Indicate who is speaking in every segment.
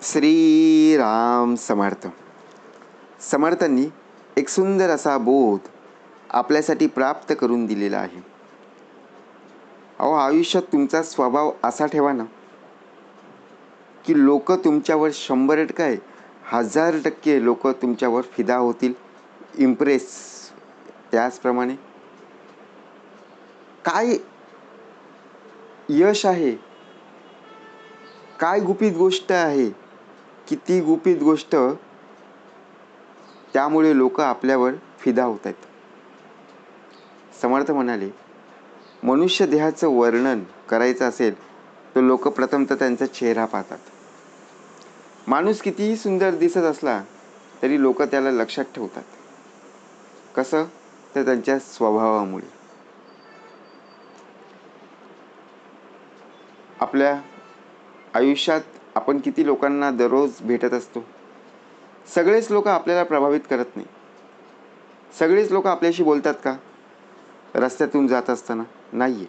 Speaker 1: श्री राम समर्थ. समर्थांनी एक सुंदर असा बोध आपल्यासाठी प्राप्त करून दिलेला आहे. अहो, आयुष्यात तुमचा स्वभाव असा ठेवा ना की लोक तुमच्यावर 100% काय 1000% लोक तुमच्यावर फिदा होतील, इम्प्रेस. त्याचप्रमाणे काय यश आहे, काय गुपित गोष्ट आहे की ती गुपित गोष्ट त्यामुळे लोक आपल्यावर फिदा होत आहेत. समर्थ म्हणाले, मनुष्य देहाचं वर्णन करायचं असेल तर लोक प्रथमतः त्यांचा चेहरा पाहतात. माणूस कितीही सुंदर दिसत असला तरी लोक त्याला लक्षात ठेवतात. कसं? तर त्यांच्या स्वभावामुळे. आपल्या आयुष्यात आपण किती लोकांना दररोज भेटत असतो. सगळेच लोक आपल्याला प्रभावित करत नाही. सगळेच लोक आपल्याशी बोलतात का? रस्त्यातून जात असताना नाहीये.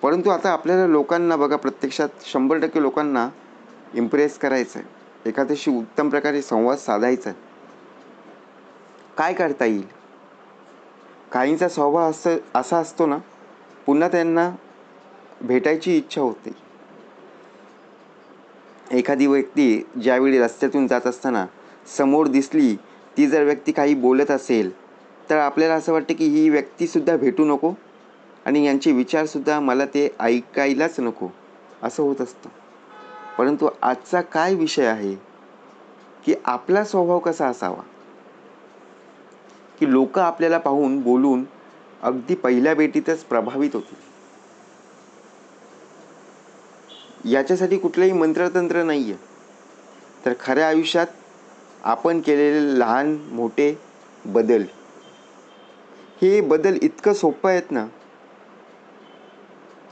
Speaker 1: परंतु आता आपल्याला लोकांना बघा, प्रत्यक्षात 100% लोकांना इम्प्रेस करायचं आहे, एखाद्याशी उत्तम प्रकारे संवाद साधायचा आहे. काय करता येईल? काहींचा स्वभाव असा असतो ना, पुन्हा त्यांना भेटायची इच्छा होते. एखादी व्यक्ती ज्यावेळी रस्त्यातून जात असताना समोर दिसली, ती जर व्यक्ती काही बोलत असेल तर आपल्याला असं वाटतं की ही व्यक्तीसुद्धा भेटू नको आणि यांचे विचारसुद्धा मला ते ऐकायलाच नको, असं होत असतं. परंतु आजचा काय विषय आहे की आपला स्वभाव कसा असावा की लोक आपल्याला पाहून बोलून अगदी पहिल्या भेटीतच प्रभावित होतील. याच्यासाठी कुठलंही मंत्रतंत्र नाही आहे, तर खऱ्या आयुष्यात आपण केलेले लहान मोठे बदल, हे बदल इतकं सोपं आहेत ना,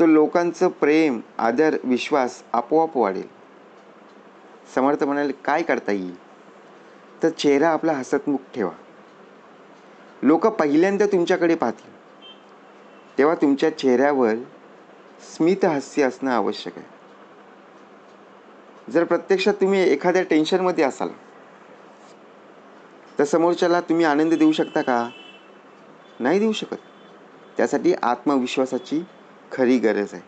Speaker 1: तर लोकांचं प्रेम, आदर, विश्वास आपोआप वाढेल. समर्थ म्हणाले, काय करता येईल? तर चेहरा आपला हसतमुख ठेवा. लोक पहिल्यांदा तुमच्याकडे पाहतील तेव्हा तुमच्या चेहऱ्यावर स्मित हास्य असणं आवश्यक आहे. जर प्रत्यक्षात तुम्ही एखाद्या टेन्शनमध्ये असाल तर समोरच्याला तुम्ही आनंद देऊ शकता का? नाही देऊ शकत. त्यासाठी आत्मविश्वासाची खरी गरज आहे.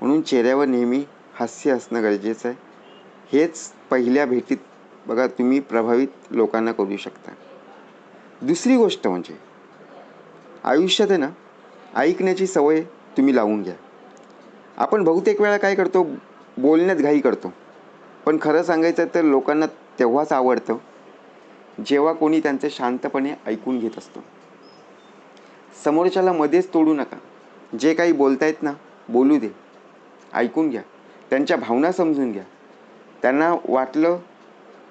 Speaker 1: म्हणून चेहऱ्यावर नेहमी हास्य असणं गरजेचं आहे. हेच पहिल्या भेटीत बघा तुम्ही प्रभावित लोकांना करू शकता. दुसरी गोष्ट म्हणजे आयुष्यात आहे ना, ऐकण्याची सवय तुम्ही लावून घ्या. आपण बहुतेक वेळा काय करतो, बोलण्यात घाई करतो. पण खरं सांगायचं तर लोकांना तेव्हाच आवडतं जेव्हा कोणी त्यांचं शांतपणे ऐकून घेत असतो. समोरच्याला मध्येच तोडू नका. जे काही बोलतायत ना, बोलू दे, ऐकून घ्या, त्यांच्या भावना समजून घ्या. त्यांना वाटलं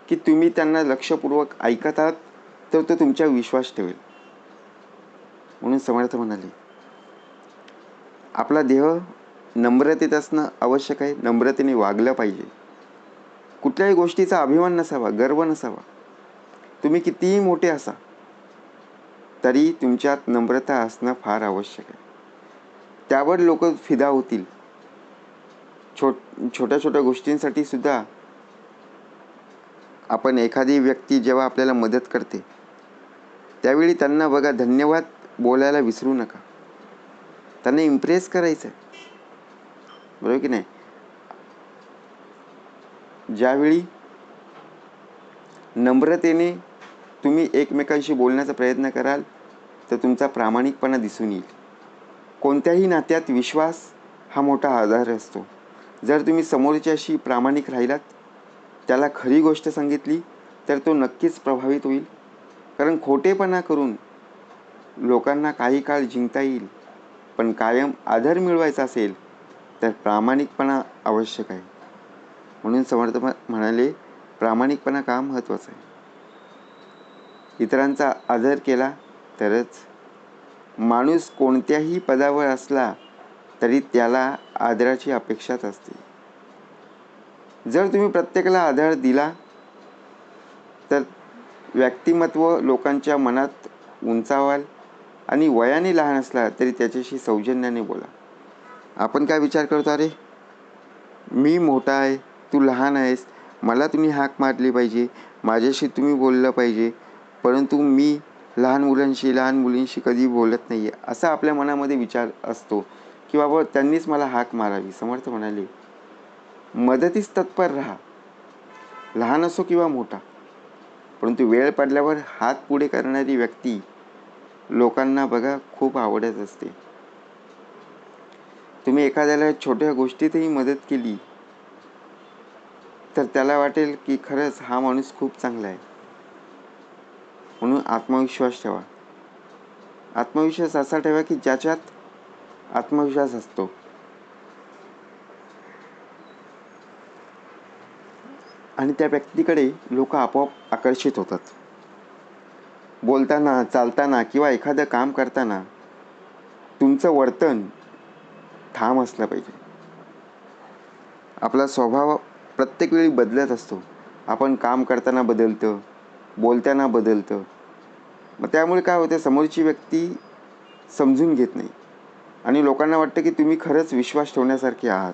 Speaker 1: की तुम्ही त्यांना लक्षपूर्वक ऐकत आहात तर तो तुमच्यावर विश्वास ठेवेल. म्हणून समर्थ म्हणाले, आपला देह नम्रतेत असणं आवश्यक आहे. नम्रतेने वागलं पाहिजे. कुठल्याही गोष्टीचा अभिमान नसावा, गर्व नसावा. तुम्ही कितीही मोठे असा तरी तुमच्यात नम्रता असणं फार आवश्यक आहे. त्यावर लोक फिदा होतील. छोट्या छोट्या गोष्टींसाठी सुद्धा आपण एखादी व्यक्ती जेव्हा आपल्याला मदत करते त्यावेळी त्यांना बघा धन्यवाद बोलायला विसरू नका. त्यांना इम्प्रेस करायचं आहे, बरोबर की नाही? ज्यावेळी नम्रतेने तुम्ही एकमेकांशी बोलण्याचा प्रयत्न कराल तर तुमचा प्रामाणिकपणा दिसून येईल. कोणत्याही नात्यात विश्वास हा मोठा आधार असतो. जर तुम्ही समोरच्याशी प्रामाणिक राहिलात, त्याला खरी गोष्ट सांगितली तर तो नक्कीच प्रभावित होईल. कारण खोटेपणा करून लोकांना काही काळ जिंकता येईल, पण कायम आदर मिळवायचा असेल तर प्रामाणिकपणा आवश्यक आहे. म्हणून समर्थ म्हणाले, प्रामाणिकपणा का महत्त्वाचा आहे. इतरांचा आदर केला तरच माणूस कोणत्याही पदावर असला तरी त्याला आदराची अपेक्षाच असते. जर तुम्ही प्रत्येकाला आदर दिला तर व्यक्तिमत्व लोकांच्या मनात उंचावाल आणि वयाने लहान असला तरी त्याच्याशी सौजन्याने बोला. आपण काय विचार करतो, अरे मी मोठा आहे, तू लहान आहेस, मला तुम्ही हाक मारली पाहिजे, माझ्याशी तुम्ही बोललं पाहिजे, परंतु मी लहान मुलांशी लहान मुलींशी कधी बोलत नाही आहे, असा आपल्या मनामध्ये विचार असतो की बाबा त्यांनीच मला हाक मारावी. समर्थ म्हणाले, मदतीस तत्पर राहा, लहान असो किंवा मोठा, परंतु वेळ पडल्यावर हात पुढे करणारी व्यक्ती लोकांना बघा खूप आवडत असते. तुम्ही एखाद्याला छोट्या गोष्टीतही मदत केली तर त्याला वाटेल की खरंच हा माणूस खूप चांगला आहे. म्हणून आत्मविश्वास ठेवा. आत्मविश्वास असा ठेवा की ज्याच्यात आत्मविश्वास असतो. आणि त्या व्यक्तीकडे लोक आपोआप आकर्षित होतात. बोलताना, चालताना किंवा एखादं काम करताना तुमचं वर्तन ठाम असलं पाहिजे. आपला स्वभाव प्रत्येक वेळी बदलत असतो. आपण काम करताना बदलतं, बोलताना बदलतं. मग त्यामुळे काय होतं, समोरची व्यक्ती समजून घेत नाही आणि लोकांना वाटतं की तुम्ही खरंच विश्वास ठेवण्यासारखे आहात.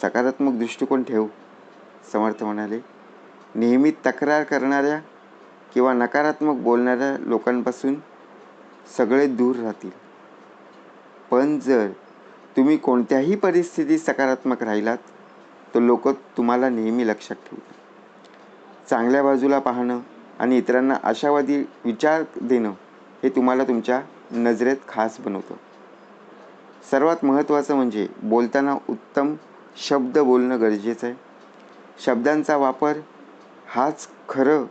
Speaker 1: सकारात्मक दृष्टिकोन ठेव. समर्थ म्हणाले, नेहमी तक्रार करणाऱ्या किंवा नकारात्मक बोलणाऱ्या लोकांपासून सगळे दूर राहतील. पण जर तुम्ही कोणत्याही परिस्थितीत सकारात्मक राहिलात तर लोक तुम्हाला नेहमी लक्षात ठेवतील. चांगल्या बाजूला पाहणं आणि इतरांना आशावादी विचार देणं हे तुम्हाला तुमच्या नजरेत खास बनवतं. सर्वात महत्त्वाचं म्हणजे बोलताना उत्तम शब्द बोलणं गरजेचं आहे. शब्दांचा वापर हाच खरं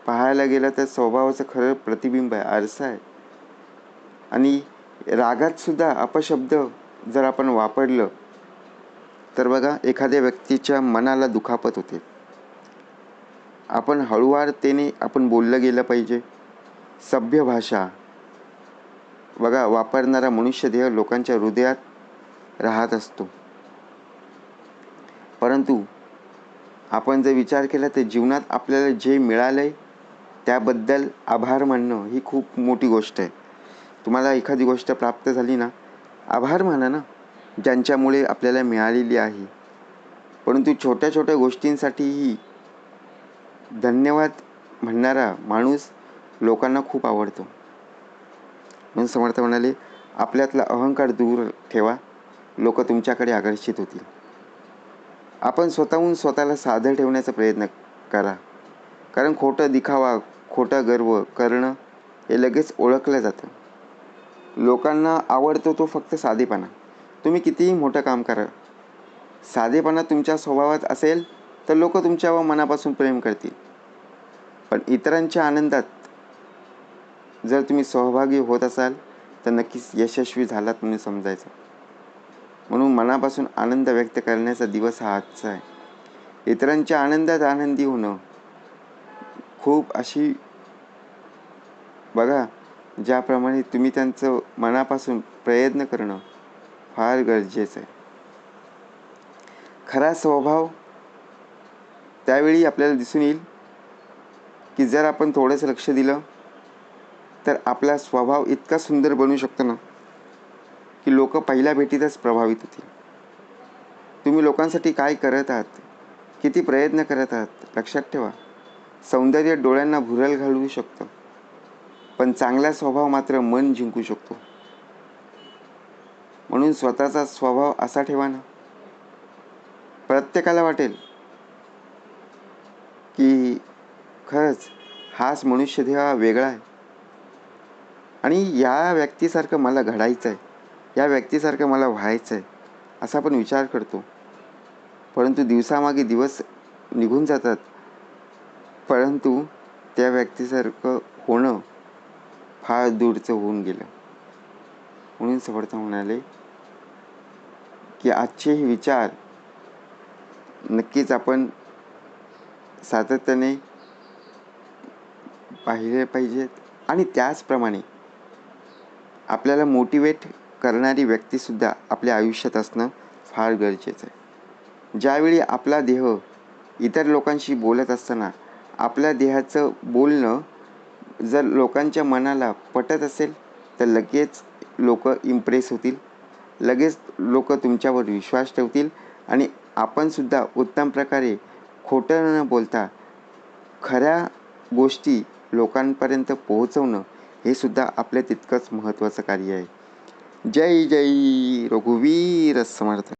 Speaker 1: पाहायला गेलं तर स्वभावाचं खरं प्रतिबिंब आहे, आरसा आहे. आणि रागात सुद्धा अपशब्द जर आपण वापरलं तर बघा एखाद्या व्यक्तीच्या मनाला दुखापत होते. आपण हळुवारतेने आपण बोललं गेलं पाहिजे. सभ्य भाषा बघा वापरणारा मनुष्यदेह लोकांच्या हृदयात राहत असतो. परंतु आपण जर विचार केला तर जीवनात आपल्याला जे मिळालंय त्याबद्दल आभार मानणं ही खूप मोठी गोष्ट आहे. तुम्हाला एखादी गोष्ट प्राप्त झाली ना, आभार माना ना, ज्यांच्यामुळे आपल्याला मिळालेली आहे. परंतु छोट्या छोट्या गोष्टींसाठीही धन्यवाद म्हणणारा माणूस लोकांना खूप आवडतो. म्हणून समर्थ म्हणाले, आपल्यातला अहंकार दूर ठेवा, लोक तुमच्याकडे आकर्षित होतील. आपण स्वतःहून स्वतःला साधं ठेवण्याचा प्रयत्न करा. कारण खोटं दिखावा, खोटा गर्व करणं हे लगेच ओळखलं जातं. लोकांना आवडतो तो फक्त साधेपणा. तुम्ही कितीही मोठं काम करा, साधेपणा तुमच्या स्वभावात असेल तर लोक तुमच्यावर मनापासून प्रेम करतील. पण इतरांच्या आनंदात जर तुम्ही सहभागी होत असाल तर नक्कीच यशस्वी झालात म्हणून समजायचं. म्हणून मनापासून आनंद व्यक्त करण्याचा दिवस हा आजचा आहे. इतरांच्या आनंदात आनंदी होणं खूप अशी बघा, ज्याप्रमाणे तुम्ही त्यांचं मनापासून प्रयत्न करणं फार गरजेचं आहे. खरा स्वभाव त्यावेळी आपल्याला दिसून येईल की जर आपण थोडंसं लक्ष दिलं तर आपला स्वभाव इतका सुंदर बनू शकतो ना की लोक पहिल्या भेटीतच प्रभावित होतील. तुम्ही लोकांसाठी काय करत आहात, किती प्रयत्न करत आहात, लक्षात ठेवा. सौंदर्य डोळ्यांना भुरळ घालवू शकतं, पण चांगला स्वभाव मात्र मन जिंकू शकतो. म्हणून स्वतःचा स्वभाव असा ठेवा ना, प्रत्येकाला वाटेल की खरंच हाच मनुष्यदेह हा वेगळा आहे आणि या व्यक्तीसारखं मला घडायचं आहे, या व्यक्तीसारखं मला व्हायचं आहे, असा आपण विचार करतो. परंतु दिवसामागे दिवस निघून जातात, परंतु त्या व्यक्तीसारखं होणं फार दूरचं होऊन गेलं. म्हणून समर्थ म्हणाले की आजचे हे विचार नक्कीच आपण सातत्याने पाहिले पाहिजेत आणि त्याचप्रमाणे आपल्याला मोटिवेट करणारी व्यक्तीसुद्धा आपल्या आयुष्यात असणं फार गरजेचं आहे. ज्यावेळी आपला देह इतर लोकांशी बोलत असताना आपल्या देहाचं बोलणं जर लोकांच्या मनाला पटत असेल तर लगेच लोक इम्प्रेस होतील, लगेच लोक तुमच्यावर विश्वास ठेवतील आणि आपणसुद्धा उत्तम प्रकारे खोटं न बोलता खऱ्या गोष्टी लोकांपर्यंत पोहोचवणं हे सुद्धा आपल्या तितकंच महत्त्वाचं कार्य आहे. जय जय रघुवीर समर्थ.